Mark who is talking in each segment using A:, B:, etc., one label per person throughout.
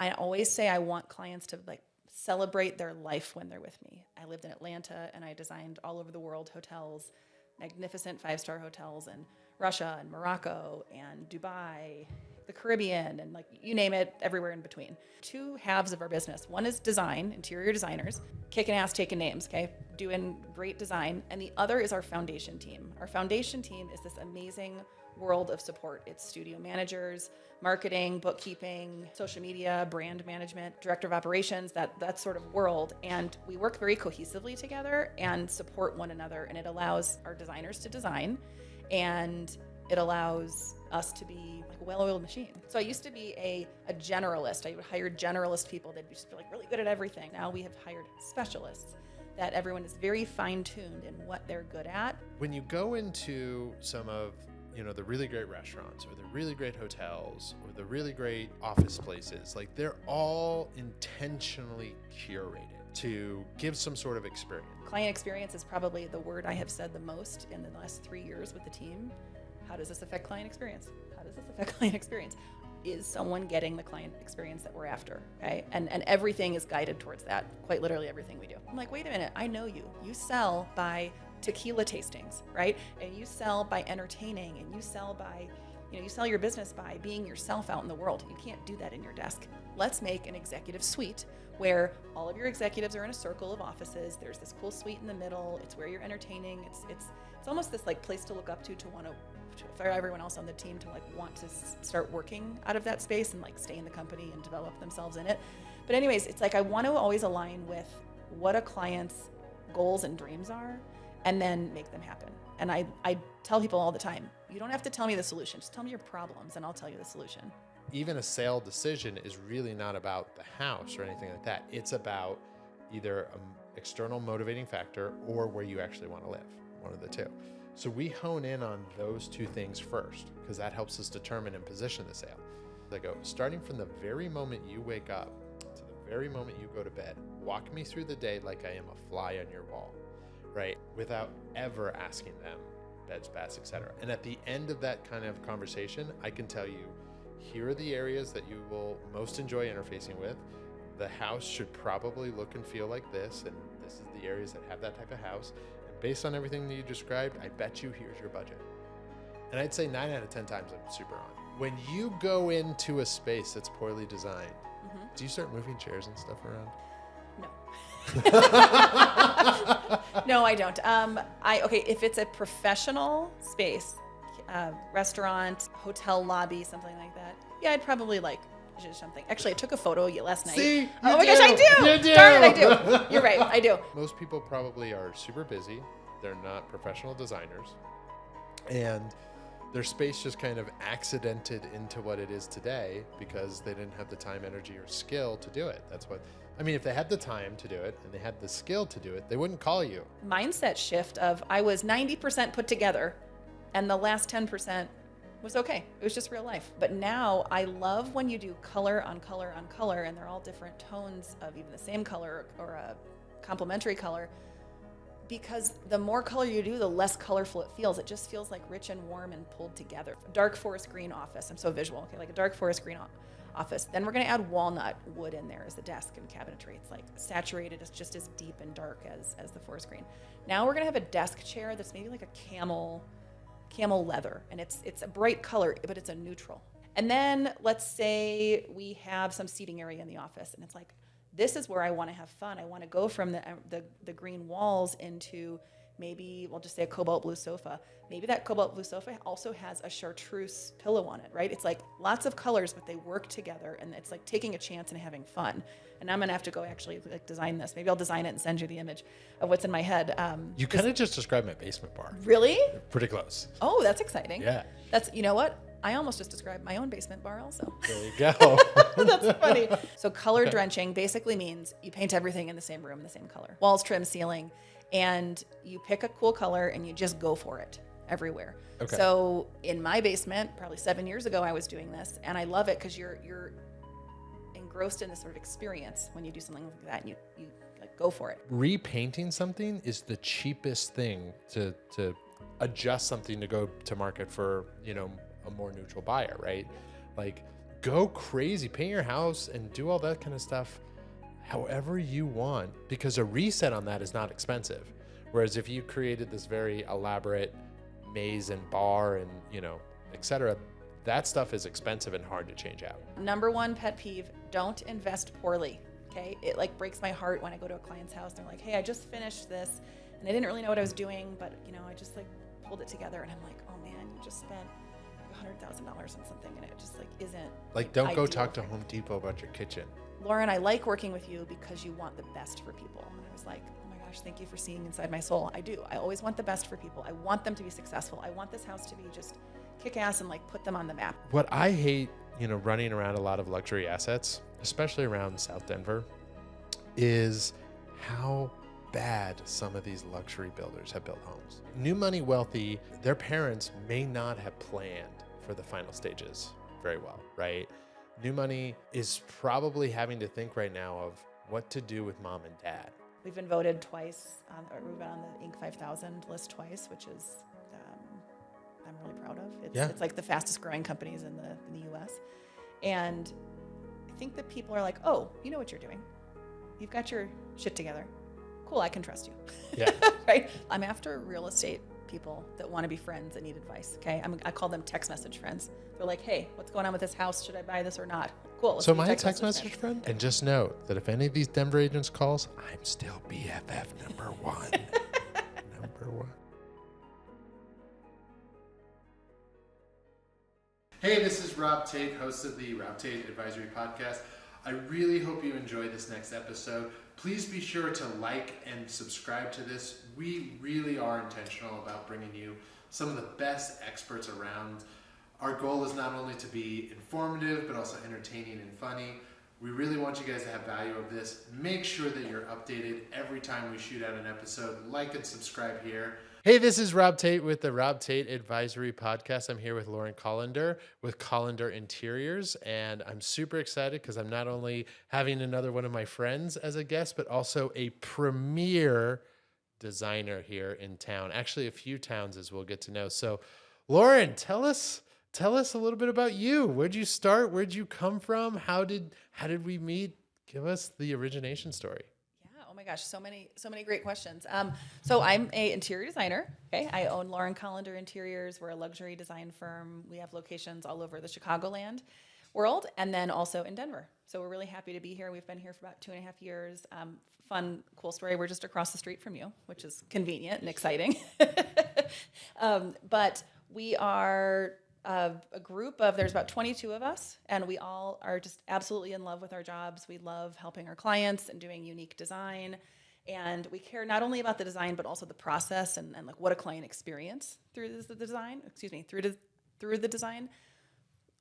A: I always say I want clients to like celebrate their life when they're with me. I lived in Atlanta and I designed all over the world hotels, magnificent 5-star hotels in Russia and Morocco and Dubai, the Caribbean, and like you name it, everywhere in between. Two halves of our business. One is design, interior designers, kicking ass, taking names, okay? Doing great design. And the other is our foundation team. Our foundation team is this amazing world of support. It's studio managers, marketing, bookkeeping, social media, brand management, director of operations, that sort of world. And we work very cohesively together and support one another. And it allows our designers to design, and it allows us to be like a well-oiled machine. So I used to be a generalist. I would hire generalist people that just be like really good at everything. Now we have hired specialists that everyone is very fine-tuned in what they're good at.
B: When you go into some of the really great restaurants or the really great hotels or the really great office places, like they're all intentionally curated to give some sort of experience.
A: Client experience is probably the word I have said the most in the last 3 years with the team. How does this affect client experience? How does this affect client experience? Is someone getting the client experience that we're after, okay? And everything is guided towards that, quite literally everything we do. I'm like, wait a minute, I know you. You sell by tequila tastings, right? And you sell by entertaining, and you sell by, you sell your business by being yourself out in the world. You can't do that in your desk. Let's make an executive suite where all of your executives are in a circle of offices. There's this cool suite in the middle. It's where you're entertaining. It's almost this like place to look up to want to, for everyone else on the team to like want to start working out of that space and like stay in the company and develop themselves in it. But anyways, it's like I want to always align with what a client's goals and dreams are, and then make them happen. And I tell people all the time, you don't have to tell me the solution. Just tell me your problems and I'll tell you the solution.
B: Even a sale decision is really not about the house or anything like that. It's about either an external motivating factor or where you actually want to live, one of the two. So we hone in on those two things first, because that helps us determine and position the sale. I go, starting from the very moment you wake up to the very moment you go to bed, walk me through the day like I am a fly on your wall, right? Without ever asking them, beds, baths, etc. And at the end of that kind of conversation, I can tell you, here are the areas that you will most enjoy interfacing with. The house should probably look and feel like this, and this is the areas that have that type of house. And based on everything that you described, I bet you here's your budget. And I'd say 9 out of 10 times I'm super on. When you go into a space that's poorly designed, do you start moving chairs and stuff around?
A: No. No, I don't. If it's a professional space, restaurant, hotel lobby, something like that, yeah, I'd probably like just something. Actually, I took a photo last night.
B: See?
A: Oh my gosh, I do!
B: You do!
A: Darn it, I do. You're right, I do.
B: Most people probably are super busy. They're not professional designers. And their space just kind of accidented into what it is today because they didn't have the time, energy, or skill to do it. If they had the time to do it and they had the skill to do it, they wouldn't call you.
A: Mindset shift of I was 90% put together and the last 10% was okay. It was just real life. But now I love when you do color on color on color, and they're all different tones of even the same color or a complementary color, because the more color you do, the less colorful it feels. It just feels like rich and warm and pulled together. Dark forest green office. I'm so visual. Okay, like a dark forest green office. Then we're going to add walnut wood in there as the desk and cabinetry. It's like saturated. It's just as deep and dark as the forest green. Now we're going to have a desk chair that's maybe like a camel leather, and it's a bright color, but it's a neutral. And then let's say we have some seating area in the office, and it's like, this is where I want to have fun. I want to go from the green walls into maybe, we'll just say a cobalt blue sofa. Maybe that cobalt blue sofa also has a chartreuse pillow on it, right? It's like lots of colors, but they work together, and it's like taking a chance and having fun. And I'm gonna have to go actually like design this. Maybe I'll design it and send you the image of what's in my head.
B: You kind of just described my basement bar.
A: Really?
B: Pretty close.
A: Oh, that's exciting.
B: Yeah.
A: You know what? I almost just described my own basement bar also.
B: There you go.
A: That's funny. So color drenching basically means you paint everything in the same room, the same color. Walls, trim, ceiling, and you pick a cool color and you just go for it everywhere.
B: Okay.
A: So in my basement, probably 7 years ago, I was doing this, and I love it because you're engrossed in this sort of experience when you do something like that, and you like go for it.
B: Repainting something is the cheapest thing to adjust something to go to market for, a more neutral buyer, right? Like go crazy, paint your house and do all that kind of stuff however you want, because a reset on that is not expensive. Whereas if you created this very elaborate maze and bar and, etc., that stuff is expensive and hard to change out.
A: Number one pet peeve, don't invest poorly. Okay. It like breaks my heart when I go to a client's house. They're like, hey, I just finished this and I didn't really know what I was doing, but I just like pulled it together, and I'm like, oh man, you just spent $100,000 on something and it just like isn't
B: like, don't go talk to Home Depot about your kitchen.
A: Lauren, I like working with you because you want the best for people. And I was like, oh my gosh, thank you for seeing inside my soul. I do. I always want the best for people. I want them to be successful. I want this house to be just kick ass and like put them on the map.
B: What I hate, running around a lot of luxury assets, especially around South Denver, is how bad some of these luxury builders have built homes. New money wealthy, their parents may not have planned for the final stages very well, right? New money is probably having to think right now of what to do with mom and dad.
A: We've been voted twice, we've been on the Inc. 5000 list twice, which is I'm really proud of. It's like the fastest growing companies in the US. And I think that people are like, oh, you know what you're doing. You've got your shit together. Cool, I can trust you.
B: Yeah.
A: Right? I'm after real estate people that want to be friends and need advice. Okay. I call them text message friends. They're like, hey, what's going on with this house? Should I buy this or not? Cool.
B: So my text message friend. And just note that if any of these Denver agents calls, I'm still BFF number one. Number one. Hey, this is Rob Tate, host of the Rob Tate Advisory Podcast. I really hope you enjoy this next episode. Please be sure to like and subscribe to this. We really are intentional about bringing you some of the best experts around. Our goal is not only to be informative, but also entertaining and funny. We really want you guys to have value of this. Make sure that you're updated every time we shoot out an episode. Like and subscribe here. Hey, this is Rob Tate with the Rob Tate Advisory Podcast. I'm here with Lauren Collander with Collander Interiors, and I'm super excited because I'm not only having another one of my friends as a guest, but also a premier designer here in town. Actually, a few towns, as we'll get to know. So, Lauren, tell us a little bit about you. Where'd you start? Where'd you come from? How did we meet? Give us the origination story.
A: Oh my gosh, so many great questions. So I'm a interior designer. Okay, I own Lauren Collander Interiors. We're a luxury design firm. We have locations all over the Chicagoland world, and then also in Denver. So we're really happy to be here. We've been here for about 2.5 years. Fun, cool story. We're just across the street from you, which is convenient and exciting. But we are a group of, there's about 22 of us, and we all are just absolutely in love with our jobs. We love helping our clients and doing unique design. And we care not only about the design, but also the process and like what a client experience through the design, through the design.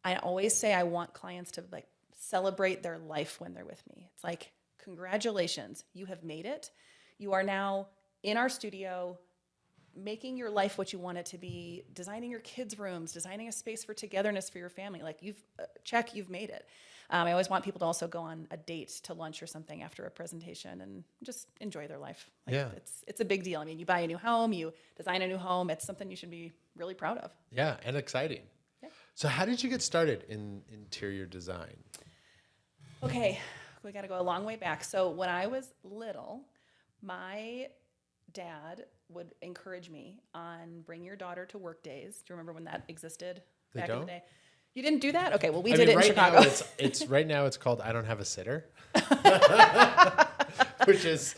A: I always say I want clients to like celebrate their life when they're with me. It's like, congratulations, you have made it. You are now in our studio, making your life what you want it to be, designing your kids' rooms, designing a space for togetherness for your family. Like you've made it. I always want people to also go on a date to lunch or something after a presentation and just enjoy their life. Like
B: yeah.
A: It's a big deal. I mean, you buy a new home, you design a new home. It's something you should be really proud of.
B: Yeah, and exciting. Yeah. So how did you get started in interior design?
A: Okay, we got to go a long way back. So when I was little, my dad would encourage me on bring your daughter to work days. Do you remember when that existed back in the day? You didn't do that? Okay, well, we did it in Chicago.
B: Now it's right now it's called I Don't Have a Sitter, which is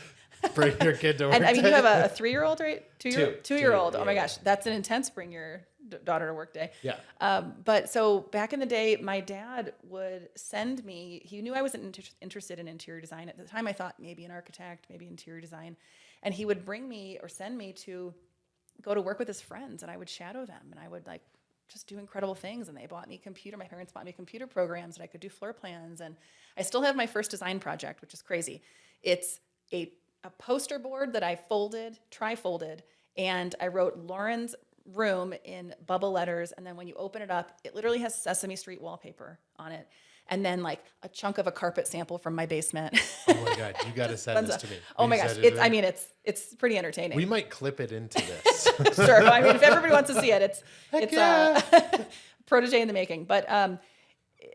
B: bring your kid to work.
A: And I mean, you have a 3-year-old, right? Two-year-old.
B: Yeah,
A: oh my gosh, that's an intense bring your daughter to work day.
B: Yeah.
A: But so back in the day, my dad would send me. He knew I wasn't interested in interior design at the time. I thought maybe an architect, maybe interior design, and he would bring me or send me to go to work with his friends, and I would shadow them, and I would like just do incredible things. And they bought me my parents bought me computer programs, and I could do floor plans. And I still have my first design project, which is crazy. It's a poster board that I tri-folded, and I wrote Lauren's room in bubble letters. And then when you open it up, it literally has Sesame Street wallpaper on it. And then like a chunk of a carpet sample from my basement.
B: Oh my God, you got to send this to me.
A: Oh my gosh, it's pretty entertaining.
B: We might clip it into this.
A: Sure. I mean, if everybody wants to see it, it's protege in the making. But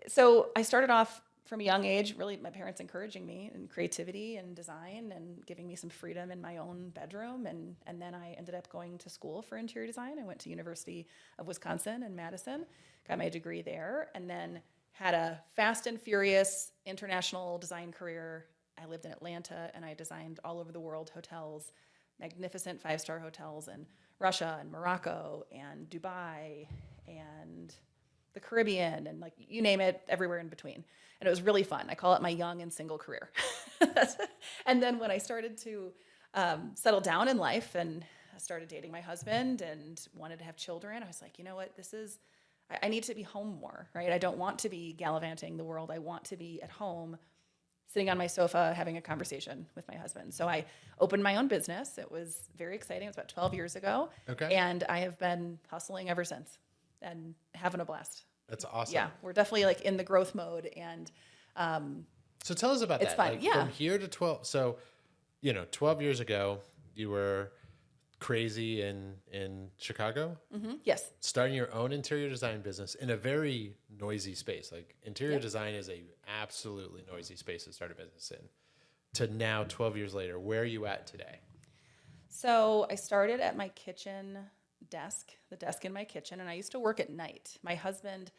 A: So I started off from a young age, really my parents encouraging me in creativity and design and giving me some freedom in my own bedroom. And then I ended up going to school for interior design. I went to University of Wisconsin in Madison, got my degree there, and then had a fast and furious international design career. I lived in Atlanta and I designed all over the world hotels, magnificent 5-star hotels in Russia and Morocco and Dubai and the Caribbean and like you name it, everywhere in between. And it was really fun. I call it my young and single career. And then when I started to settle down in life and I started dating my husband and wanted to have children, I was like, you know what, I need to be home more, right? I don't want to be gallivanting the world. I want to be at home, sitting on my sofa, having a conversation with my husband. So I opened my own business. It was very exciting. It was about 12 years ago.
B: Okay.
A: And I have been hustling ever since and having a blast.
B: That's awesome.
A: Yeah, we're definitely like in the growth mode. And
B: so tell us about
A: it's
B: that.
A: fun.
B: Like,
A: Yeah.
B: from here to 12. So, 12 years ago, you were crazy in Chicago,
A: Yes.
B: starting your own interior design business in a very noisy space. Like interior design is a absolutely noisy space to start a business in. To now, 12 years later, where are you at today?
A: So I started at my kitchen desk, the desk in my kitchen, and I used to work at night. My husband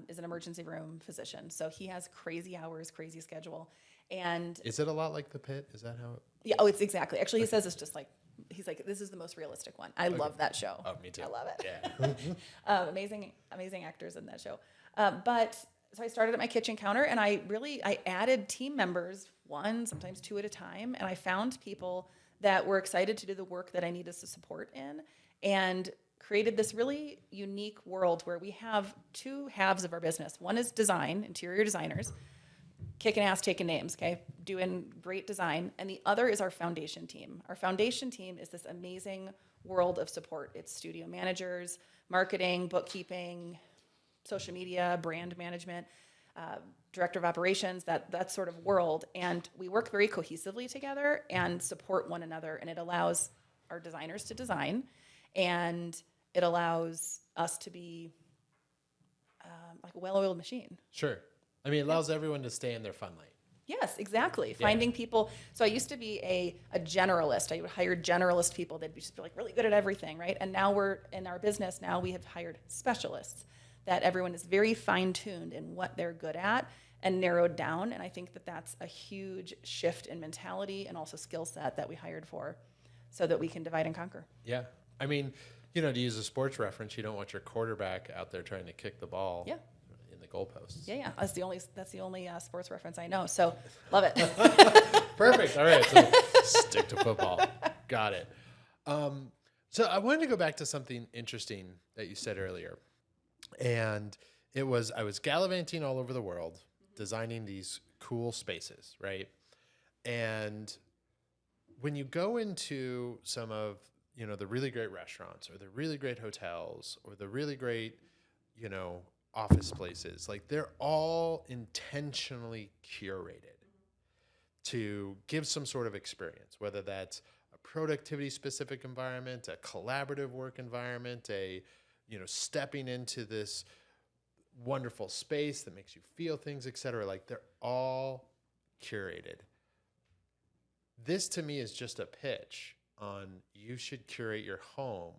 A: is an emergency room physician, so he has crazy hours, crazy schedule. And
B: Is it a lot like The Pit? Is that how it?
A: yeah, oh, it's exactly. Actually, he says it's just like, he's like, this is the most realistic one. I love that show.
B: Oh, me too.
A: I love it.
B: Yeah.
A: Amazing actors in that show. So I started at my kitchen counter and I added team members, one, sometimes two at a time. And I found people that were excited to do the work that I needed to support in and created this really unique world where we have two halves of our business. One is design, interior designers, kicking ass, taking names, okay, doing great design. And the other is our foundation team. Our foundation team is this amazing world of support. It's studio managers, marketing, bookkeeping, social media, brand management, director of operations, that sort of world. And we work very cohesively together and support one another. And it allows our designers to design, and it allows us to be like a well-oiled machine.
B: Sure. I mean, it allows everyone to stay in their fun lane.
A: Yes, exactly. Finding people. So I used to be a generalist. I would hire generalist people. They'd just be like really good at everything, right? And now we're in our business. Now we have hired specialists that everyone is very fine-tuned in what they're good at and narrowed down. And I think that that's a huge shift in mentality and also skill set that we hired for so that we can divide and conquer.
B: Yeah. I mean, to use a sports reference, you don't want your quarterback out there trying to kick the ball in the goalposts.
A: Yeah. That's the only sports reference I know. So love it.
B: Perfect. All right. So stick to football. Got it. So I wanted to go back to something interesting that you said earlier. And I was gallivanting all over the world, designing these cool spaces, right? And when you go into some of, the really great restaurants or the really great hotels or the really great, office places, like they're all intentionally curated to give some sort of experience, whether that's a productivity specific environment, a collaborative work environment, stepping into this wonderful space that makes you feel things, etc. Like they're all curated. This to me is just a pitch on you should curate your home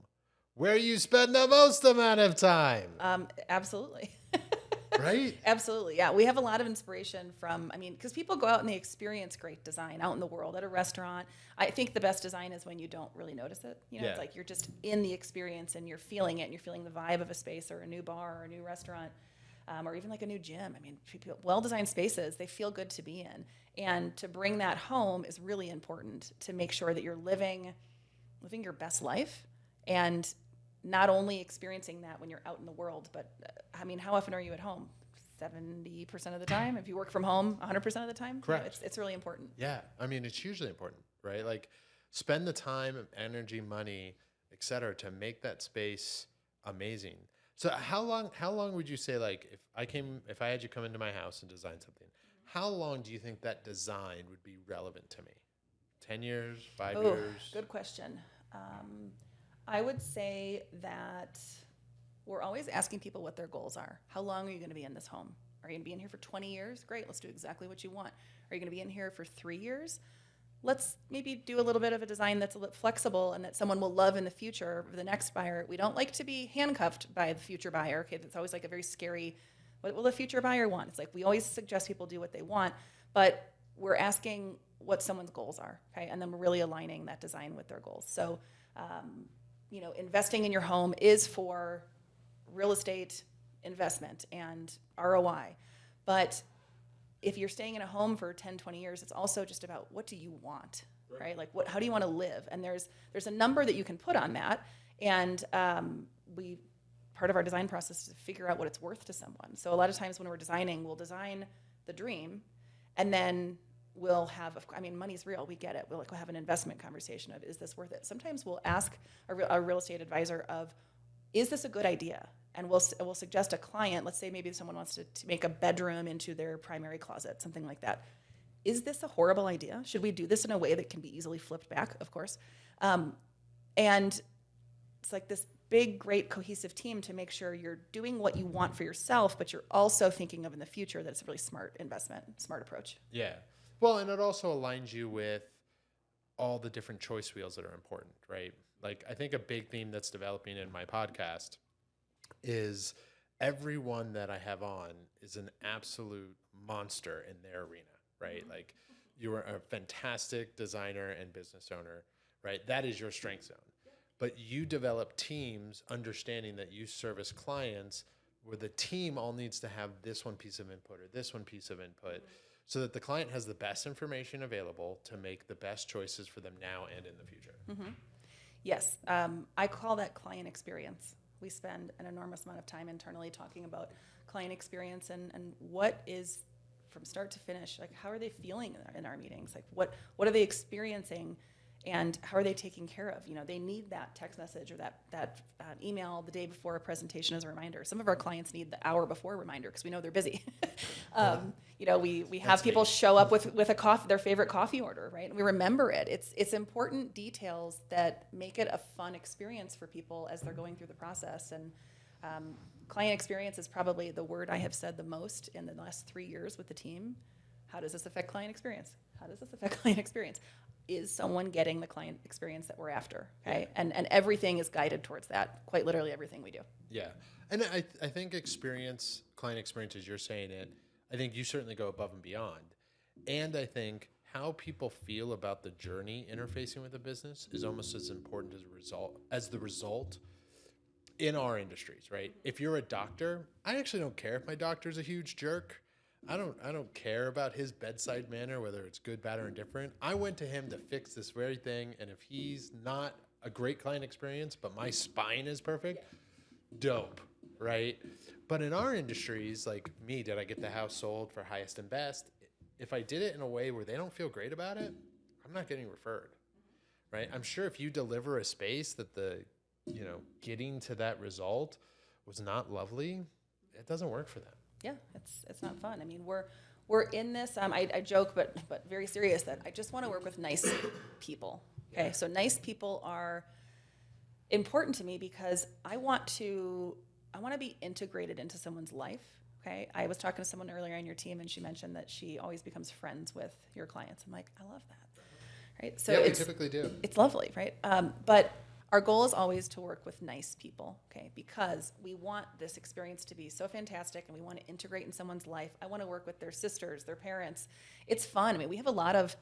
B: where you spend the most amount of time.
A: Absolutely.
B: Right?
A: Absolutely. Yeah. We have a lot of inspiration because people go out and they experience great design out in the world at a restaurant. I think the best design is when you don't really notice it. It's like you're just in the experience and you're feeling it and you're feeling the vibe of a space or a new bar or a new restaurant or even like a new gym. I mean, well-designed spaces, they feel good to be in. And to bring that home is really important to make sure that you're living your best life and not only experiencing that when you're out in the world, but how often are you at home? 70% of the time? If you work from home 100% of the time?
B: Correct.
A: It's really important.
B: Yeah. I mean, it's hugely important, right? Like spend the time, energy, money, et cetera, to make that space amazing. So how long would you say, like, if I had you come into my house and design something, how long do you think that design would be relevant to me? 10 years, 5 years?
A: Good question. I would say that we're always asking people what their goals are. How long are you going to be in this home? Are you going to be in here for 20 years? Great, let's do exactly what you want. Are you going to be in here for 3 years? Let's maybe do a little bit of a design that's a little flexible and that someone will love in the future for the next buyer. We don't like to be handcuffed by the future buyer. Okay, that's always like a very scary, what will the future buyer want? It's like we always suggest people do what they want, but we're asking what someone's goals are, okay? And then we're really aligning that design with their goals. So, investing in your home is for real estate investment and ROI. But if you're staying in a home for 10, 20 years, it's also just about what do you want, right? Like how do you want to live? And there's a number that you can put on that. And part of our design process is to figure out what it's worth to someone. So a lot of times when we're designing, we'll design the dream and then we'll have, money's real, we get it. We'll have an investment conversation of, is this worth it? Sometimes we'll ask a real estate advisor of, is this a good idea? And we'll suggest a client, let's say maybe someone wants to make a bedroom into their primary closet, something like that. Is this a horrible idea? Should we do this in a way that can be easily flipped back, of course? And it's like this big, great, cohesive team to make sure you're doing what you want for yourself, but you're also thinking of in the future that it's a really smart investment, smart approach.
B: Yeah. Well, and it also aligns you with all the different choice wheels that are important, right? Like, I think a big theme that's developing in my podcast is everyone that I have on is an absolute monster in their arena, right? Like, you are a fantastic designer and business owner, right? That is your strength zone. But you develop teams understanding that you service clients where the team all needs to have this one piece of input or this one piece of input so that the client has the best information available to make the best choices for them now and in the future.
A: Mm-hmm. Yes. I call that client experience. We spend an enormous amount of time internally talking about client experience and what is from start to finish, like how are they feeling in our meetings? Like what are they experiencing and how are they taken care of? They need that text message or that email the day before a presentation as a reminder. Some of our clients need the hour before reminder because we know they're busy. We have people show up with a coffee, their favorite coffee order, right? And we remember it. It's important details that make it a fun experience for people as they're going through the process. And client experience is probably the word I have said the most in the last 3 years with the team. How does this affect client experience? How does this affect client experience? Is someone getting the client experience that we're after? Okay, yeah. And everything is guided towards that. Quite literally, everything we do.
B: Yeah, and I think client experience, as you're saying it, I think you certainly go above and beyond. And I think how people feel about the journey interfacing with a business is almost as important as the result in our industries, right? If you're a doctor, I actually don't care if my doctor's a huge jerk. I don't care about his bedside manner, whether it's good, bad, or indifferent. I went to him to fix this very thing, and if he's not a great client experience, but my spine is perfect, dope, right? But in our industries, like me, did I get the house sold for highest and best? If I did it in a way where they don't feel great about it, I'm not getting referred, right? I'm sure if you deliver a space that getting to that result was not lovely, it doesn't work for them.
A: Yeah, it's not fun. I mean, we're in this. I joke, but very serious that I just want to work with nice people. Okay, yeah. So nice people are important to me because I want to be integrated into someone's life. Okay, I was talking to someone earlier on your team, and she mentioned that she always becomes friends with your clients. I'm like, I love that. Right? So
B: yeah, we typically do.
A: It's lovely, right? But our goal is always to work with nice people, okay? Because we want this experience to be so fantastic and we want to integrate in someone's life. I want to work with their sisters, their parents. It's fun. I mean, we have a lot of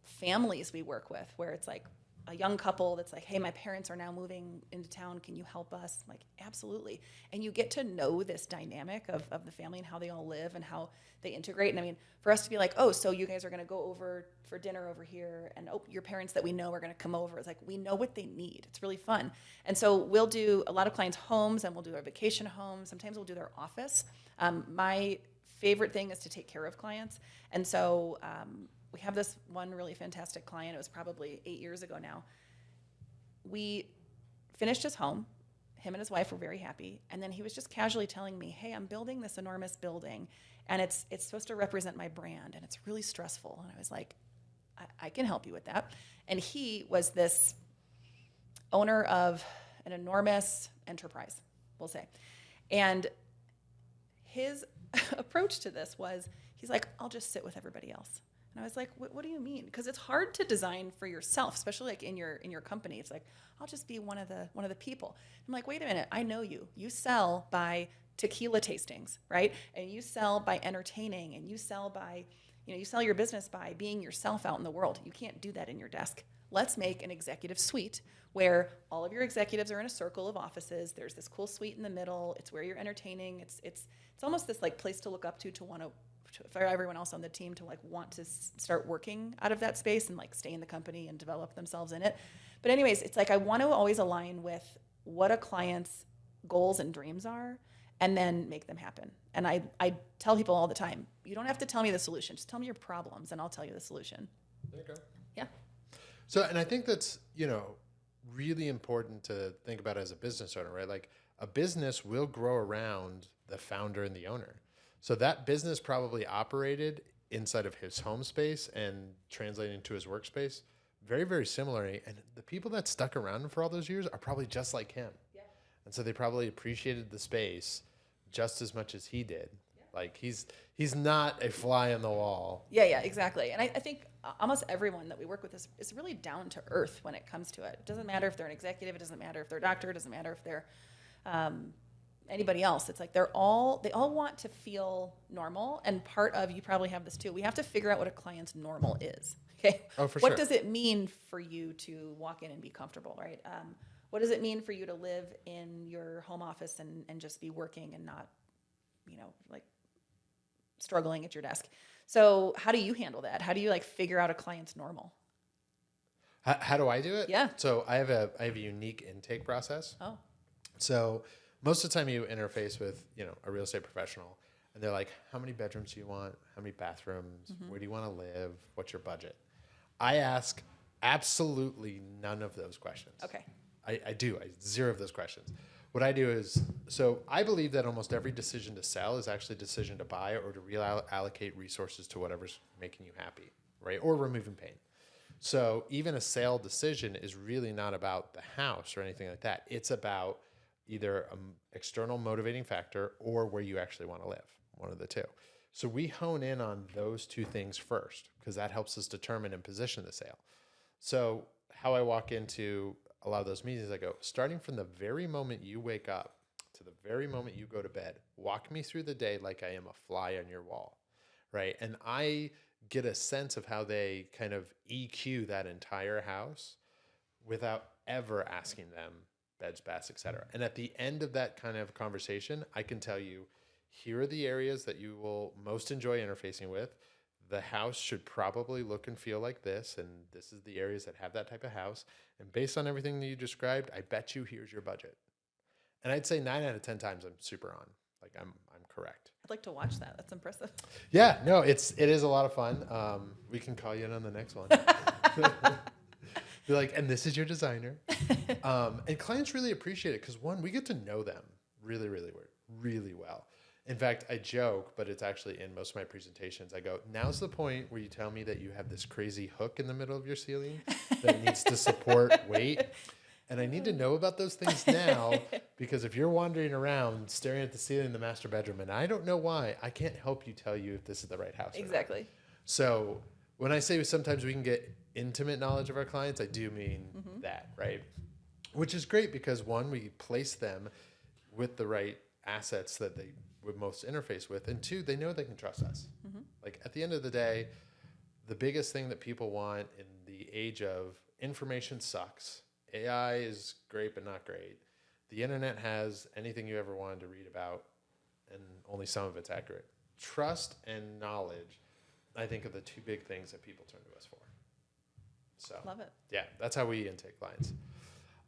A: families we work with where it's like a young couple that's like, hey, my parents are now moving into town. Can you help us? I'm like, absolutely. And you get to know this dynamic of the family and how they all live and how they integrate. And I mean, for us to be like, oh, so you guys are going to go over for dinner over here and your parents that we know are going to come over. It's like, we know what they need. It's really fun. And so we'll do a lot of clients' homes and we'll do our vacation homes. Sometimes we'll do their office. My favorite thing is to take care of clients. And so we have this one really fantastic client. It was probably 8 years ago now. We finished his home. Him and his wife were very happy. And then he was just casually telling me, hey, I'm building this enormous building and it's supposed to represent my brand and it's really stressful. And I was like, I can help you with that. And he was this owner of an enormous enterprise, we'll say. And his approach to this was, he's like, I'll just sit with everybody else. And I was like, what do you mean? Because it's hard to design for yourself, especially like in your company. It's like, I'll just be one of the people. I'm like, wait a minute, I know you. You sell by tequila tastings, right? And you sell by entertaining, and you sell by, you sell your business by being yourself out in the world. You can't do that in your desk. Let's make an executive suite where all of your executives are in a circle of offices. There's this cool suite in the middle. It's where you're entertaining. It's almost this like place to look up to want to, for everyone else on the team to like want to start working out of that space and like stay in the company and develop themselves in it. But anyways, it's like I want to always align with what a client's goals and dreams are and then make them happen. And I tell people all the time, you don't have to tell me the solution. Just tell me your problems and I'll tell you the solution.
B: There you go.
A: Yeah.
B: So, and I think that's, really important to think about as a business owner, right? Like a business will grow around the founder and the owner. So that business probably operated inside of his home space and translating to his workspace very, very similarly. And the people that stuck around for all those years are probably just like him. Yeah. And so they probably appreciated the space just as much as he did. Yeah. Like he's not a fly on the wall.
A: Yeah, exactly. And I think almost everyone that we work with is really down to earth when it comes to it. It doesn't matter if they're an executive. It doesn't matter if they're a doctor. It doesn't matter if they're anybody else. It's like they all want to feel normal. And part of, you probably have this too, we have to figure out what a client's normal is. Okay.
B: Oh, for
A: what
B: sure.
A: does it mean for you to walk in and be comfortable, right? What does it mean for you to live in your home office and just be working and not, like struggling at your desk? So how do you handle that? How do you like figure out a client's normal?
B: How do I do it?
A: Yeah.
B: So I have a unique intake process.
A: Oh.
B: So most of the time you interface with, a real estate professional and they're like, how many bedrooms do you want? How many bathrooms? Mm-hmm. Where do you want to live? What's your budget? I ask absolutely none of those questions.
A: Okay.
B: I do. Zero of those questions. What I do is, so I believe that almost every decision to sell is actually a decision to buy or to reallocate resources to whatever's making you happy, right? Or removing pain. So even a sale decision is really not about the house or anything like that. It's about either an external motivating factor or where you actually want to live, one of the two. So we hone in on those two things first because that helps us determine and position the sale. So how I walk into a lot of those meetings, I go, starting from the very moment you wake up to the very moment you go to bed, walk me through the day like I am a fly on your wall, right? And I get a sense of how they kind of EQ that entire house without ever asking them beds, baths, etc. And at the end of that kind of conversation, I can tell you, here are the areas that you will most enjoy interfacing with. The house should probably look and feel like this, and this is the areas that have that type of house. And based on everything that you described, I bet you here's your budget. And I'd say 9 out of 10 times I'm super on. Like I'm correct.
A: I'd like to watch that. That's impressive.
B: Yeah, no, it is a lot of fun. We can call you in on the next one. Be like, and this is your designer. And clients really appreciate it because one, we get to know them really, really, really well. In fact, I joke, but it's actually in most of my presentations. I go, now's the point where you tell me that you have this crazy hook in the middle of your ceiling that needs to support weight. And I need to know about those things now because if you're wandering around staring at the ceiling in the master bedroom and I don't know why, I can't help you tell you if this is the right house.
A: Exactly.
B: So when I say sometimes we can get intimate knowledge of our clients, I do mean that, right? Which is great because one, we place them with the right assets that they would most interface with, and two, they know they can trust us. Mm-hmm. Like at the end of the day, the biggest thing that people want in the age of information sucks. AI is great, but not great. The internet has anything you ever wanted to read about, and only some of it's accurate. Trust and knowledge, I think, are the two big things that people turn to us for. So,
A: love it.
B: Yeah, that's how we intake clients.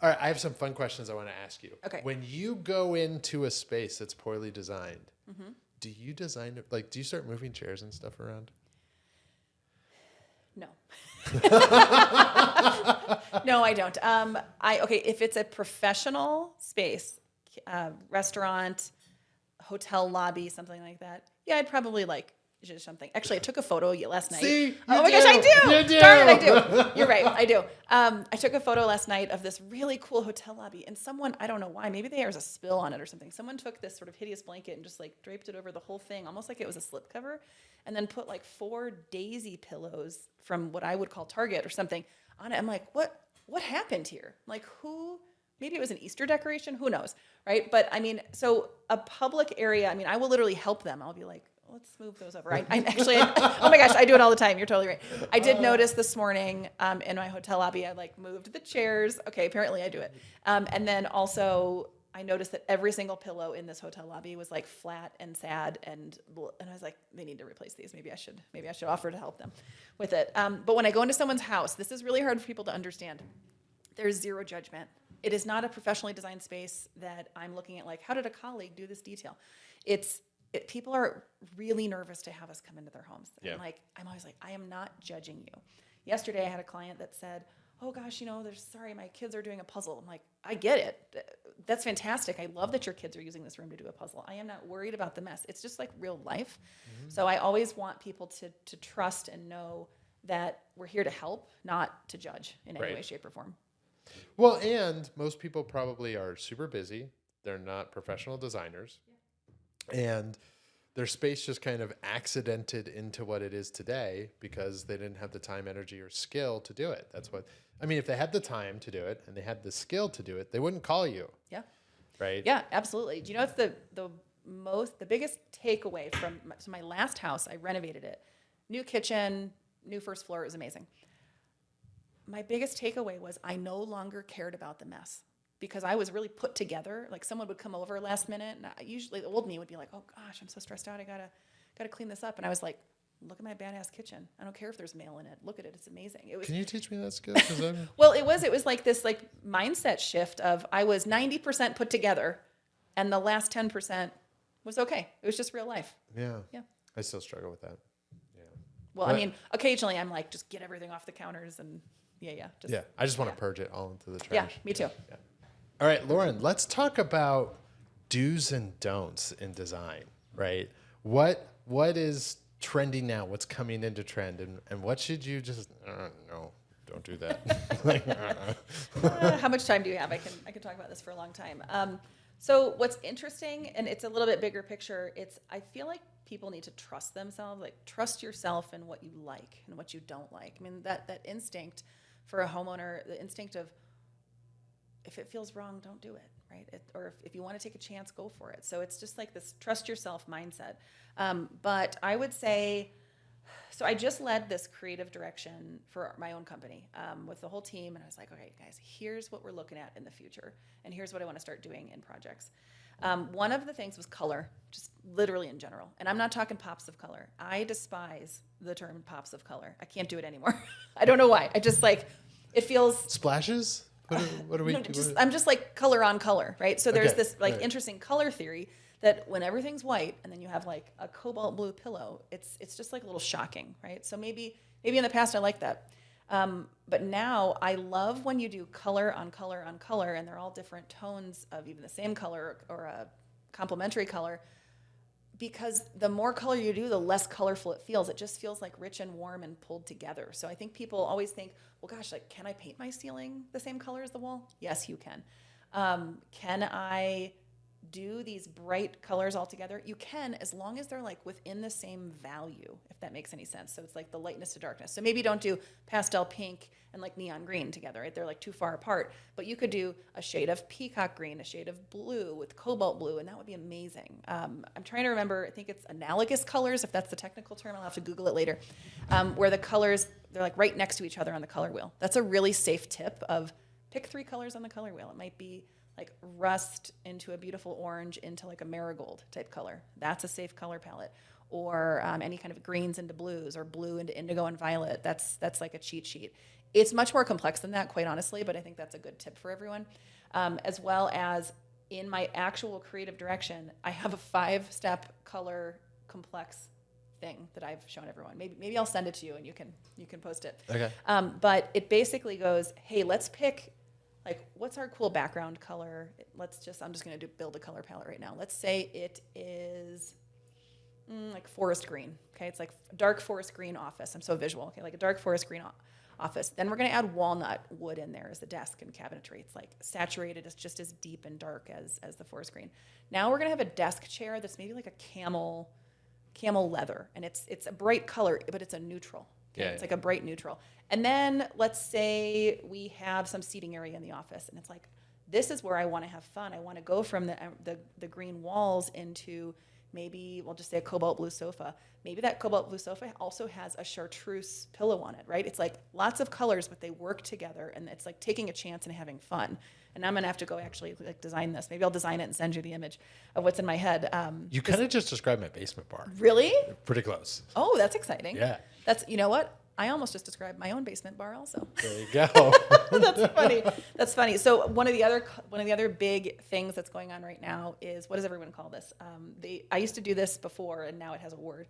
B: All right, I have some fun questions I want to ask you.
A: Okay.
B: When you go into a space that's poorly designed, do you design it? Like, do you start moving chairs and stuff around?
A: No. No, I don't. If it's a professional space, restaurant, hotel lobby, something like that, yeah, I'd probably like something. Actually, I took a photo last night.
B: See?
A: Oh my gosh, I do.
B: You do.
A: Darn it, I do. You're right, I do. I took a photo last night of this really cool hotel lobby, and someone, I don't know why, maybe there was a spill on it or something. Someone took this sort of hideous blanket and just like draped it over the whole thing, almost like it was a slipcover, and then put like 4 daisy pillows from what I would call Target or something on it. I'm like, what happened here? Like, who? Maybe it was an Easter decoration. Who knows, right? But I mean, so a public area. I mean, I will literally help them. I'll be like, let's move those over. I actually, oh my gosh, I do it all the time. You're totally right. I did notice this morning in my hotel lobby, I like moved the chairs. Okay, apparently I do it. And then also I noticed that every single pillow in this hotel lobby was like flat and sad, and I was like, they need to replace these. Maybe I should offer to help them with it. But when I go into someone's house, this is really hard for people to understand. There's zero judgment. It is not a professionally designed space that I'm looking at like, how did a colleague do this detail? People are really nervous to have us come into their homes.
B: Yeah.
A: And I'm always like, I am not judging you. Yesterday I had a client that said, oh gosh, sorry, my kids are doing a puzzle. I'm like, I get it. That's fantastic. I love that your kids are using this room to do a puzzle. I am not worried about the mess. It's just like real life. Mm-hmm. So I always want people to trust and know that we're here to help, not to judge in any way, shape, or form.
B: Well, and most people probably are super busy. They're not professional designers. Yeah. And their space just kind of accidented into what it is today because they didn't have the time, energy, or skill to do it. That's what, I mean, if they had the time to do it and they had the skill to do it, they wouldn't call you.
A: Yeah.
B: Right?
A: Yeah, absolutely. Do you know what's the biggest takeaway from my last house? I renovated it. New kitchen, new first floor. It was amazing. My biggest takeaway was I no longer cared about the mess because I was really put together. Like someone would come over last minute, and usually the old me would be like, "Oh gosh, I'm so stressed out. I gotta clean this up." And I was like, "Look at my badass kitchen. I don't care if there's mail in it. Look at it. It's amazing."
B: Can you teach me that skill?
A: Well, it was like this mindset shift of I was 90% put together, and the last 10% was okay. It was just real life.
B: Yeah.
A: Yeah.
B: I still struggle with that. Yeah.
A: Well, I mean, occasionally I'm like, just get everything off the counters and. Yeah.
B: I just want to purge it all into the trash.
A: Yeah, me too.
B: Yeah. All right, Lauren, let's talk about do's and don'ts in design, right? What is trending now? What's coming into trend? And what should you just, no, don't do that.
A: How much time do you have? I can talk about this for a long time. So what's interesting, and it's a little bit bigger picture, I feel like people need to trust themselves, like trust yourself in what you like and what you don't like. I mean, that instinct for a homeowner, the instinct of if it feels wrong, don't do it, right? Or if you want to take a chance, go for it. So it's just like this trust yourself mindset. But I would say, so I just led this creative direction for my own company with the whole team. And I was like, okay, guys, here's what we're looking at in the future. And here's what I want to start doing in projects. One of the things was color, just literally in general. And I'm not talking pops of color. I despise the term pops of color. I can't do it anymore. I don't know why. I just it feels...
B: Splashes? What are we...
A: I'm just like color on color, right? So there's this interesting color theory that when everything's white and then you have like a cobalt blue pillow, it's just like a little shocking, right? So maybe in the past I liked that. But now I love when you do color on color on color and they're all different tones of even the same color or a complementary color, because the more color you do, the less colorful it feels. It just feels like rich and warm and pulled together. So I think people always think, well, gosh, like, can I paint my ceiling the same color as the wall? Yes, you can. Can I do these bright colors all together? You can, as long as they're like within the same value, if that makes any sense. So it's like the lightness to darkness. So maybe don't do pastel pink and like neon green together, right? They're like too far apart. But you could do a shade of peacock green, a shade of blue with cobalt blue, and that would be amazing. I'm trying to remember, I think it's analogous colors, if that's the technical term. I'll have to Google it later, where the colors, they're like right next to each other on the color wheel. That's a really safe tip of pick 3 colors on the color wheel. It might be like rust into a beautiful orange into like a marigold type color. That's a safe color palette. Or any kind of greens into blues or blue into indigo and violet. That's like a cheat sheet. It's much more complex than that, quite honestly, but I think that's a good tip for everyone. As well as in my actual creative direction, I have a 5-step color complex thing that I've shown everyone. Maybe I'll send it to you and you can post it.
B: Okay.
A: But it basically goes, hey, let's pick like, what's our cool background color? I'm just going to build a color palette right now. Let's say it is, like forest green. Okay, it's like dark forest green office. I'm so visual. Okay, like a dark forest green office. Then we're gonna add walnut wood in there as the desk and cabinetry. It's like saturated. It's just as deep and dark as the forest green. Now we're gonna have a desk chair that's maybe like a camel leather, and it's a bright color, but it's a neutral. Okay?
B: Yeah,
A: It's like a bright neutral. And then let's say we have some seating area in the office, and it's like, this is where I want to have fun. I want to go from the green walls into maybe we'll just say a cobalt blue sofa. Maybe that cobalt blue sofa also has a chartreuse pillow on it, right? It's like lots of colors, but they work together, and it's like taking a chance and having fun. And I'm gonna have to go actually like design this. Maybe I'll design it and send you the image of what's in my head.
B: You kind of just described my basement bar.
A: Really?
B: Pretty close.
A: Oh, that's exciting.
B: Yeah.
A: That's, you know what? I almost just described my own basement bar also.
B: There you go.
A: That's funny. That's funny. So one of the other big things that's going on right now is, what does everyone call this? I used to do this before, and now it has a word.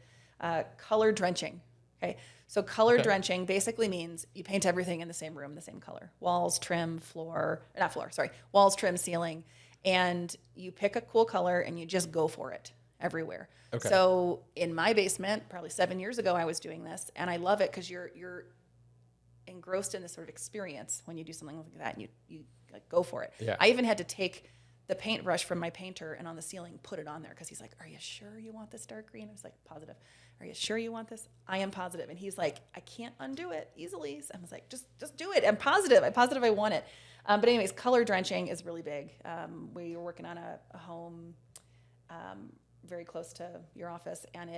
A: Color drenching. Okay. So color drenching basically means you paint everything in the same room, the same color. Walls, trim, walls, trim, ceiling, and you pick a cool color and you just go for it everywhere.
B: Okay.
A: So in my basement, probably 7 years ago, I was doing this, and I love it because you're engrossed in this sort of experience when you do something like that, and you like go for it.
B: Yeah.
A: I even had to take the paintbrush from my painter and on the ceiling put it on there because he's like, "Are you sure you want this dark green?" I was like, "Positive." "Are you sure you want this?" "I am positive." And he's like, "I can't undo it easily." So I was like, just do it. I'm positive. I want it. But anyways, color drenching is really big. We were working on a home very close to your office, and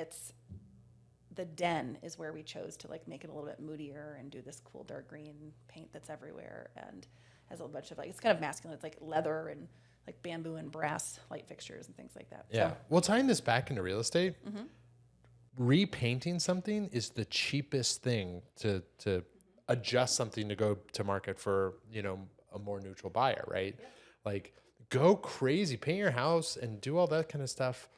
A: the den is where we chose to like make it a little bit moodier and do this cool dark green paint that's everywhere and has a bunch of like, it's kind of masculine. It's like leather and like bamboo and brass light fixtures and things like that.
B: Yeah.
A: So,
B: Well, tying this back into real estate, repainting something is the cheapest thing to adjust something to go to market for, a more neutral buyer, right? Yeah. Like, go crazy, paint your house and do all that kind of stuff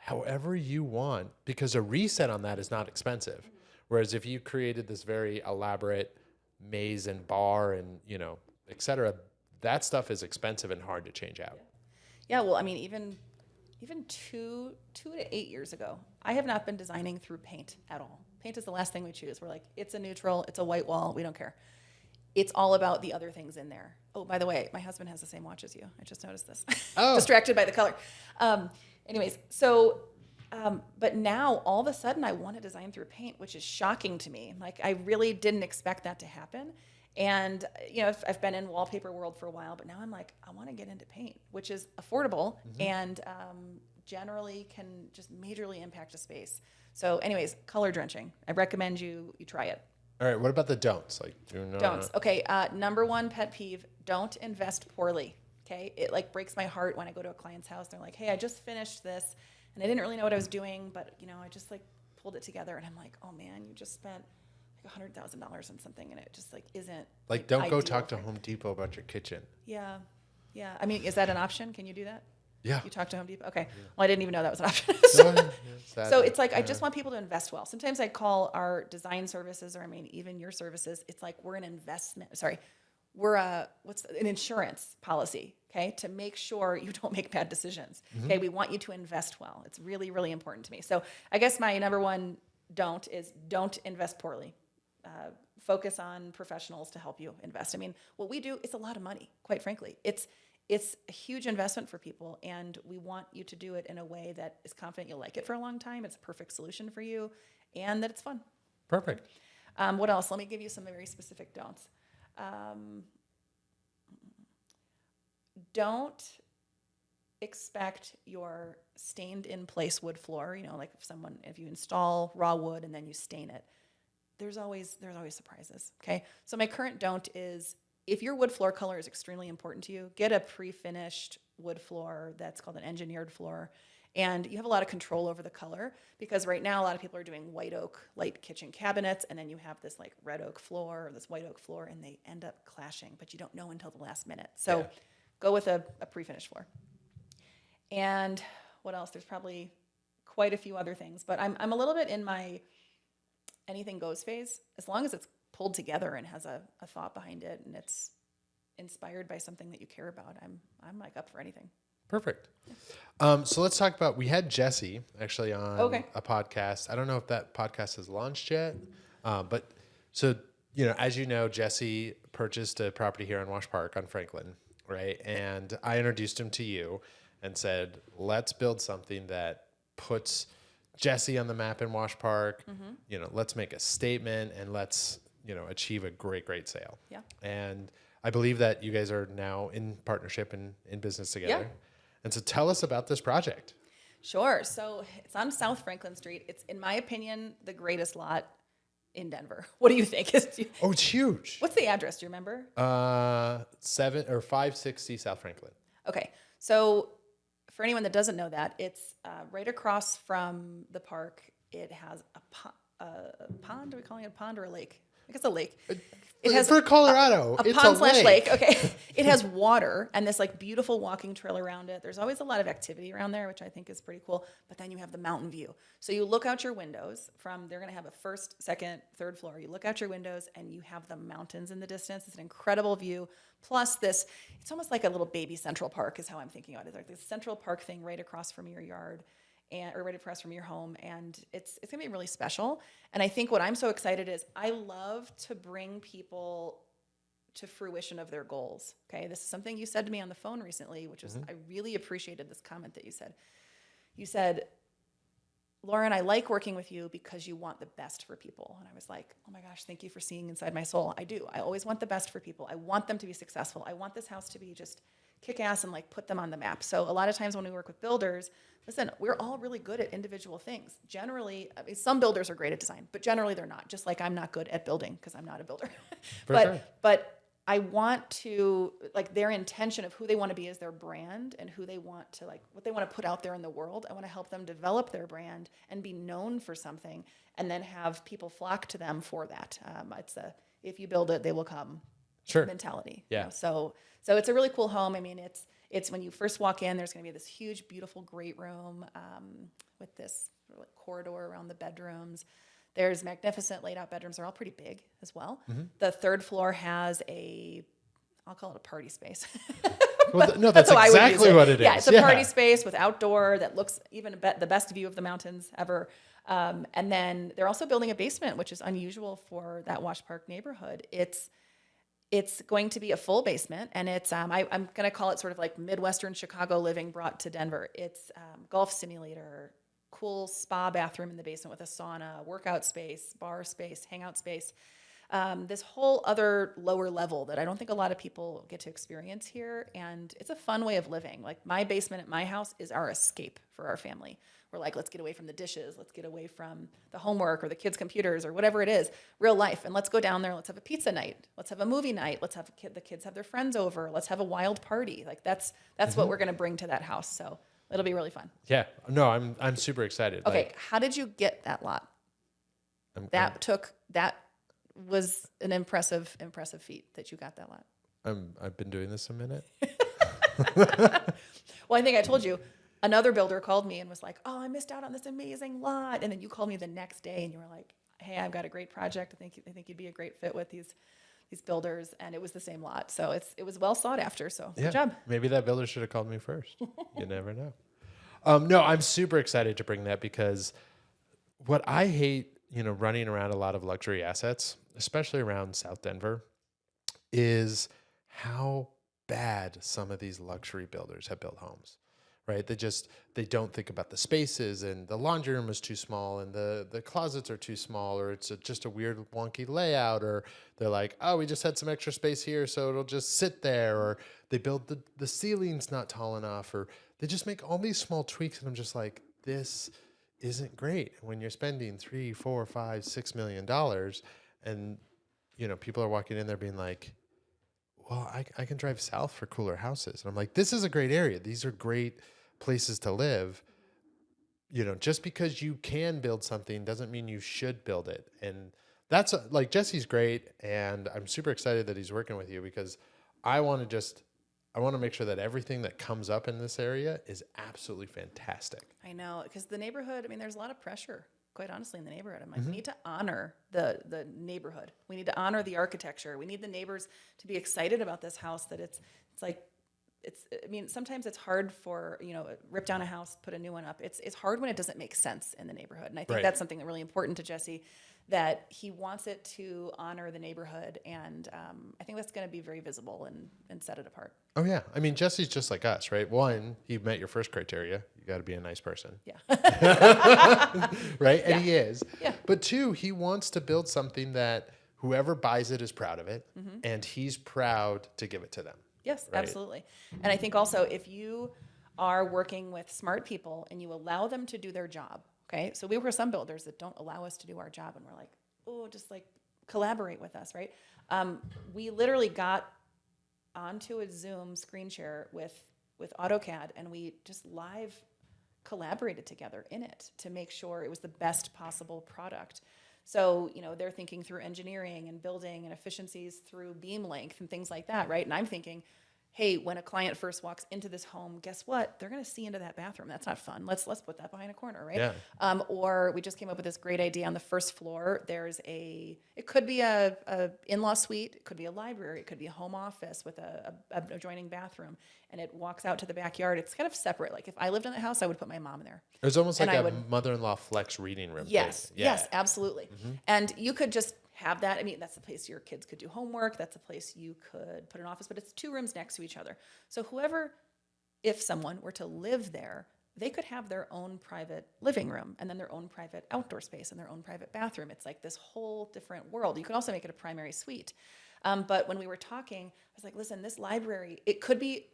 B: however you want, because a reset on that is not expensive. Whereas if you created this very elaborate maze and bar and, et cetera, that stuff is expensive and hard to change out.
A: Yeah. Well, I mean, even 2 to 8 years ago, I have not been designing through paint at all. Paint is the last thing we choose. We're like, it's a neutral, it's a white wall, we don't care. It's all about the other things in there. Oh, by the way, my husband has the same watch as you. I just noticed this.
B: Oh.
A: Distracted by the color. Anyways, but now all of a sudden I want to design through paint, which is shocking to me. Like, I really didn't expect that to happen. And, I've been in wallpaper world for a while, but now I'm like, I want to get into paint, which is affordable and generally can just majorly impact a space. So anyways, color drenching. I recommend you try it.
B: All right. What about the don'ts? Like,
A: Don'ts. Okay. Number one pet peeve, don't invest poorly. Okay. It like breaks my heart when I go to a client's house. They're like, "Hey, I just finished this and I didn't really know what I was doing, but I just like pulled it together." And I'm like, "Oh man, you just spent like $100,000 on something." And it just like isn't
B: like, don't go talk to Home Depot about your kitchen.
A: Yeah. Yeah. I mean, is that an option? Can you do that?
B: Yeah.
A: You talk to Home Depot? Okay. Yeah. Well, I didn't even know that was an option. So it's like, I just want people to invest well. Sometimes I call our design services, or even your services, it's like we're an investment. Sorry. We're an insurance policy, okay, to make sure you don't make bad decisions. Okay. We want you to invest well. It's really, really important to me. So I guess my number one don't invest poorly. Focus on professionals to help you invest. I mean, what we do, it's a lot of money, quite frankly. It's a huge investment for people, and we want you to do it in a way that is confident you'll like it for a long time. It's a perfect solution for you, and that it's fun.
B: Perfect.
A: What else? Let me give you some very specific don'ts. Don't expect your stained in place wood floor, like if you install raw wood and then you stain it, there's always surprises. Okay. So my current don't is, if your wood floor color is extremely important to you, get a pre-finished wood floor that's called an engineered floor. And you have a lot of control over the color, because right now a lot of people are doing white oak light kitchen cabinets, and then you have this like red oak floor or this white oak floor, and they end up clashing, but you don't know until the last minute. So go with a pre-finished floor. And what else? There's probably quite a few other things, but I'm a little bit in my anything goes phase. As long as it's pulled together and has a thought behind it, and it's inspired by something that you care about, I'm like up for anything.
B: Perfect. So let's talk about, we had Jesse actually on a podcast. I don't know if that podcast has launched yet, but so, as you know, Jesse purchased a property here in Wash Park on Franklin, right? And I introduced him to you and said, let's build something that puts Jesse on the map in Wash Park. Let's make a statement and let's, achieve a great, great sale.
A: Yeah.
B: And I believe that you guys are now in partnership and in business together.
A: Yeah.
B: And so tell us about this project.
A: Sure. So it's on South Franklin Street. It's, in my opinion, the greatest lot in Denver. What do you think?
B: Oh, it's huge.
A: What's the address? Do you remember?
B: 560 South Franklin.
A: Okay. So for anyone that doesn't know that, it's right across from the park. It has a pond. Are we calling it a pond or a lake? I guess a lake. It has
B: for Colorado,
A: a
B: it's
A: pond
B: a
A: slash
B: lake.
A: lake. Okay. It has water and this like beautiful walking trail around it. There's always a lot of activity around there, which I think is pretty cool. But then you have the mountain view. So you look out your windows they're going to have a first, second, third floor. You look out your windows and you have the mountains in the distance. It's an incredible view. Plus it's almost like a little baby Central Park is how I'm thinking about it. It's like this Central Park thing right across from your yard. Or right across from your home, and it's gonna be really special. And I think what I'm so excited is I love to bring people to fruition of their goals. Okay, this is something you said to me on the phone recently, which is I really appreciated this comment that you said. You said, Lauren, I like working with you because you want the best for people. And I was like, oh my gosh, thank you for seeing inside my soul. I do. I always want the best for people. I want them to be successful. I want this house to be just kick ass and like put them on the map. So a lot of times when we work with builders, listen, we're all really good at individual things. Generally, I mean, some builders are great at design, but generally they're not. Just like I'm not good at building because I'm not a builder. But I want to, like, their intention of who they want to be as their brand and who they want to, like, what they want to put out there in the world. I want to help them develop their brand and be known for something and then have people flock to them for that. It's if you build it, they will come mentality.
B: Yeah.
A: So it's a really cool home. I mean, it's when you first walk in, there's going to be this huge, beautiful, great room with this corridor around the bedrooms. There's magnificent laid out bedrooms. They're all pretty big as well. The third floor has I'll call it a party space.
B: Well, no, that's exactly what it is.
A: Yeah, it's a party space with outdoor that looks even the best view of the mountains ever. And then they're also building a basement, which is unusual for that Wash Park neighborhood. It's going to be a full basement, and it's I'm going to call it sort of like Midwestern Chicago living brought to Denver. It's golf simulator, cool spa bathroom in the basement with a sauna, workout space, bar space, hangout space. This whole other lower level that I don't think a lot of people get to experience here, and it's a fun way of living. Like my basement at my house is our escape for our family. We're like, let's get away from the dishes, let's get away from the homework or the kids' computers or whatever it is, real life, and let's go down there. Let's have a pizza night. Let's have a movie night. Let's have the kids have their friends over. Let's have a wild party. Like that's what we're going to bring to that house. So it'll be really fun.
B: Yeah. No, I'm super excited.
A: Okay, how did you get that lot? That was an impressive feat that you got that lot.
B: I've been doing this a minute.
A: Well, I think I told you. Another builder called me and was like, "Oh, I missed out on this amazing lot." And then you called me the next day and you were like, "Hey, I've got a great project. I think you'd be a great fit with these builders." And it was the same lot, so it was well sought after. So good job.
B: Maybe that builder should have called me first. You never know. No, I'm super excited to bring that because what I hate, running around a lot of luxury assets, especially around South Denver, is how bad some of these luxury builders have built homes. Right? They don't think about the spaces, and the laundry room is too small, and the closets are too small, or it's just a weird wonky layout, or they're like, oh, we just had some extra space here, so it'll just sit there, or they build the ceiling's not tall enough, or they just make all these small tweaks, and I'm just like, this isn't great. When you're spending $3, $4, $5, $6 million, and people are walking in there being like, well, I can drive south for cooler houses. And I'm like, this is a great area. These are great places to live. Just because you can build something doesn't mean you should build it. And that's like, Jesse's great. And I'm super excited that he's working with you because I want to make sure that everything that comes up in this area is absolutely fantastic.
A: I know, because the neighborhood, I mean, there's a lot of pressure, quite honestly, in the neighborhood. I'm like, we need to honor the neighborhood. We need to honor the architecture. We need the neighbors to be excited about this house, that it's like I mean, sometimes it's hard for, rip down a house, put a new one up. It's hard when it doesn't make sense in the neighborhood. And I think
B: Right.
A: that's something that really important to Jesse, that he wants it to honor the neighborhood. And I think that's going to be very visible and set it apart.
B: Oh yeah. I mean, Jesse's just like us, right? One, he met your first criteria. You got to be a nice person.
A: Yeah.
B: Right. And
A: Yeah.
B: he is.
A: Yeah.
B: But two, he wants to build something that whoever buys it is proud of it. And he's proud to give it to them.
A: Yes,
B: Right.
A: absolutely. And I think also if you are working with smart people and you allow them to do their job, okay? So we work with some builders that don't allow us to do our job, and we're like, oh, just like collaborate with us, right? We literally got onto a Zoom screen share with AutoCAD, and we just live collaborated together in it to make sure it was the best possible product. So, they're thinking through engineering and building and efficiencies through beam length and things like that, right? And I'm thinking, hey, when a client first walks into this home, guess what? They're going to see into that bathroom. That's not fun. Let's put that behind a corner, right?
B: Yeah.
A: Or we just came up with this great idea on the first floor. It could be a in-law suite, it could be a library, it could be a home office with a adjoining bathroom, and it walks out to the backyard. It's kind of separate. Like if I lived in the house, I would put my mom in there.
B: It was almost like
A: And I
B: a
A: would-
B: mother-in-law flex reading room.
A: Yes,
B: thing. Yeah.
A: yes, absolutely. And you could just have that. I mean, that's a place your kids could do homework. That's a place you could put an office, but it's 2 rooms next to each other. So if someone were to live there, they could have their own private living room and then their own private outdoor space and their own private bathroom. It's like this whole different world. You could also make it a primary suite. But when we were talking, I was like, listen, this library, it could be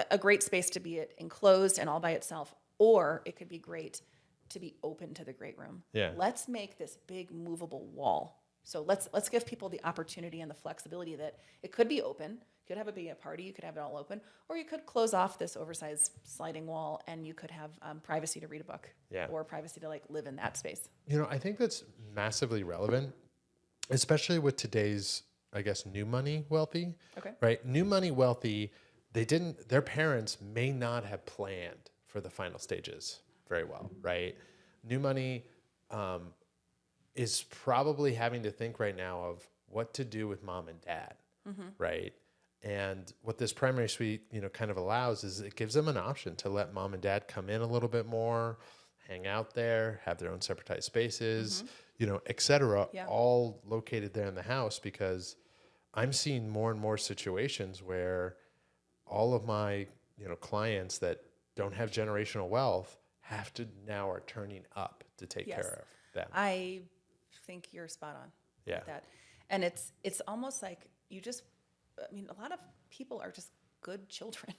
A: a great space to be enclosed and all by itself, or it could be great to be open to the great room.
B: Yeah.
A: Let's make this big movable wall. So let's give people the opportunity and the flexibility that it could be open. You could have it be a party, you could have it all open, or you could close off this oversized sliding wall and you could have privacy to read a book.
B: Yeah.
A: Or privacy to live in that space.
B: I think that's massively relevant, especially with today's, I guess, new money wealthy.
A: Okay.
B: Right? New money wealthy, their parents may not have planned for the final stages very well, right? New money is probably having to think right now of what to do with mom and dad, right? And what this primary suite, kind of allows is it gives them an option to let mom and dad come in a little bit more, hang out there, have their own separatized spaces, et cetera,
A: Yeah.
B: all located there in the house, because I'm seeing more and more situations where all of my, clients that don't have generational wealth are turning up to take
A: Yes.
B: care of them.
A: I think you're spot on
B: Yeah.
A: with that. And it's almost like a lot of people are just good children.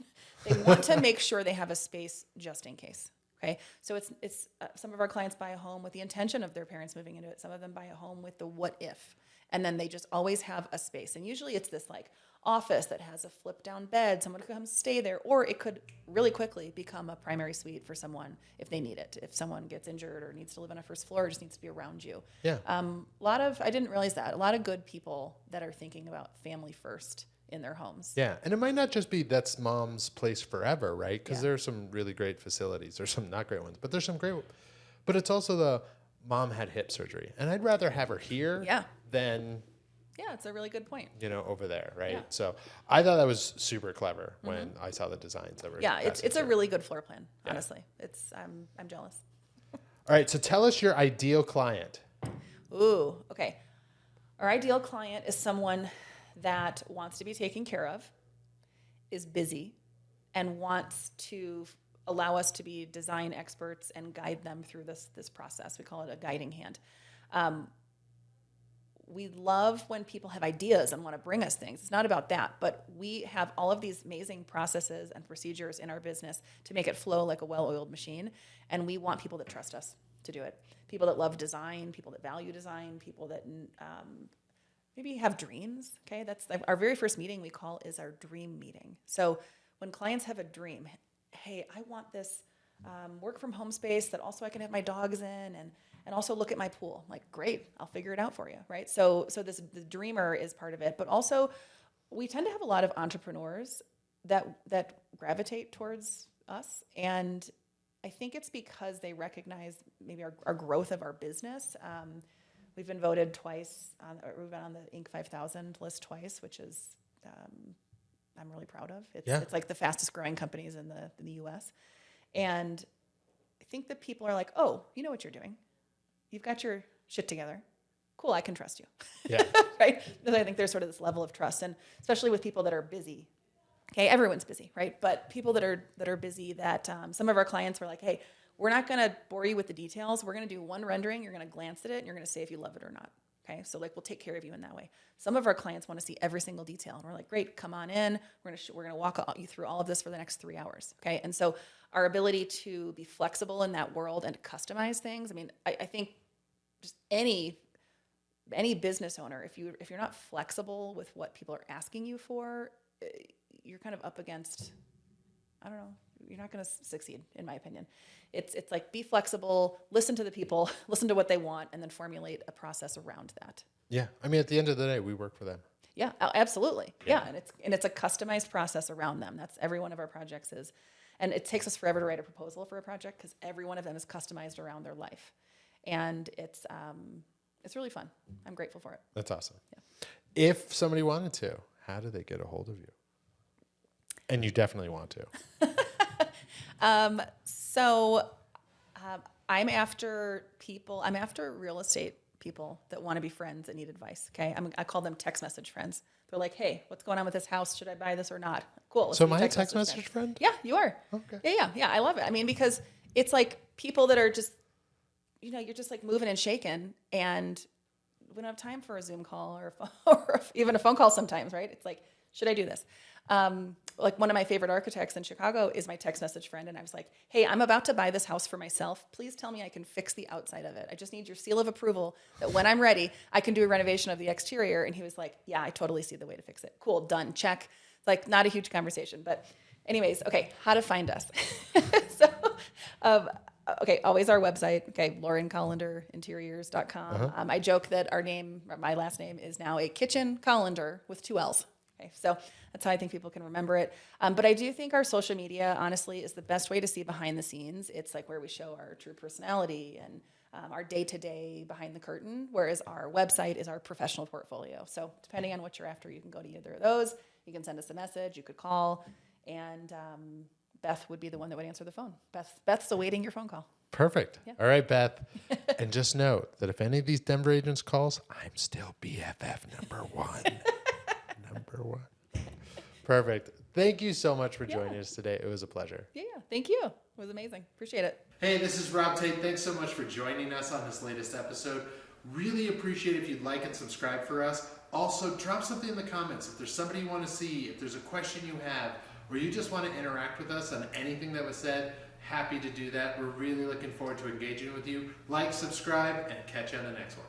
A: They want to make sure they have a space just in case. Okay. So it's some of our clients buy a home with the intention of their parents moving into it. Some of them buy a home with the what if, and then they just always have a space. And usually it's this office that has a flip down bed. Someone could come stay there, or it could really quickly become a primary suite for someone if they need it. If someone gets injured or needs to live on a first floor, or just needs to be around you.
B: Yeah.
A: I didn't realize that. A lot of good people that are thinking about family first in their homes.
B: Yeah. And it might not just be that's mom's place forever, right? Because
A: Yeah.
B: there are some really great facilities. There's some not great ones, but there's some great. But it's also the mom had hip surgery, and I'd rather have her here
A: Yeah.
B: than
A: Yeah, it's a really good point.
B: over there, right?
A: Yeah.
B: So I thought that was super clever when I saw the designs that were.
A: Yeah, it's
B: passing
A: a
B: through.
A: really good floor plan.
B: Yeah.
A: Honestly, I'm jealous.
B: All right. So tell us your ideal client.
A: Ooh, okay. Our ideal client is someone that wants to be taken care of, is busy, and wants to allow us to be design experts and guide them through this process. We call it a guiding hand. We love when people have ideas and want to bring us things. It's not about that, but we have all of these amazing processes and procedures in our business to make it flow like a well-oiled machine, and we want people that trust us to do it. People that love design, people that value design, people that maybe have dreams. Okay, that's our very first meeting we call is our dream meeting. So when clients have a dream, hey, I want this work from home space that also I can have my dogs in and also look at my pool. Like, great, I'll figure it out for you, right? So the dreamer is part of it, but also we tend to have a lot of entrepreneurs that gravitate towards us, and I think it's because they recognize maybe our growth of our business. We've been voted twice. We've been on the Inc. 5000 list twice, which is I'm really proud of. It's,
B: Yeah.
A: it's like the fastest growing companies in the US. And I think that people are like, oh, you know what you're doing. You've got your shit together. Cool, I can trust you.
B: Yeah.
A: Right? Because I think there's sort of this level of trust, and especially with people that are busy. Okay, everyone's busy, right? But people that are busy, that some of our clients were like, hey, we're not going to bore you with the details. We're going to do one rendering. You're going to glance at it, and you're going to say if you love it or not. Okay, so like we'll take care of you in that way. Some of our clients want to see every single detail, and we're like, great, come on in. We're gonna walk you through all of this for the next 3 hours. Okay, and so our ability to be flexible in that world and to customize things. I mean, I think just any business owner, if you're not flexible with what people are asking you for, you're kind of up against, I don't know, you're not going to succeed, in my opinion. It's like, be flexible, listen to the people, listen to what they want, and then formulate a process around that.
B: Yeah. I mean, at the end of the day, we work for them.
A: Yeah, absolutely. Yeah, and it's a customized process around them. That's every one of our projects is. And it takes us forever to write a proposal for a project because every one of them is customized around their life. And it's really fun. I'm grateful for it.
B: That's awesome.
A: Yeah.
B: If somebody wanted to, how do they get a hold of you? And you definitely want to.
A: I'm after people. I'm after real estate people that want to be friends that need advice. Okay, I call them text message friends. They're like, hey, what's going on with this house? Should I buy this or not? Cool.
B: So am I a text message friend?
A: Yeah, you are.
B: Okay.
A: Yeah. I love it. I mean, because it's like people that are just, you're just like moving and shaking, and we don't have time for a Zoom call or even a phone call sometimes, right? It's like, should I do this? Like one of my favorite architects in Chicago is my text message friend. And I was like, hey, I'm about to buy this house for myself. Please tell me I can fix the outside of it. I just need your seal of approval that when I'm ready, I can do a renovation of the exterior. And he was like, yeah, I totally see the way to fix it. Cool, done, check. Like, not a huge conversation, but anyways, okay, how to find us. Okay, always our website. Okay, Lauren Collander, interiors.com. I joke that my last name is now a kitchen colander with 2 L's. Okay, so that's how I think people can remember it. But I do think our social media, honestly, is the best way to see behind the scenes. It's like where we show our true personality and our day-to-day behind the curtain, whereas our website is our professional portfolio. So depending on what you're after, you can go to either of those. You can send us a message. You could call. And Beth would be the one that would answer the phone. Beth's awaiting your phone call.
B: Perfect.
A: Yeah.
B: All right, Beth. And just note that if any of these Denver agents calls, I'm still BFF number one. Number one. Perfect. Thank you so much for joining us today. It was a pleasure.
A: Yeah, thank you. It was amazing. Appreciate it.
B: Hey, this is Rob Tate. Thanks so much for joining us on this latest episode. Really appreciate if you'd like and subscribe for us. Also, drop something in the comments. If there's somebody you want to see, if there's a question you have, or you just want to interact with us on anything that was said, happy to do that. We're really looking forward to engaging with you. Like, subscribe, and catch you on the next one.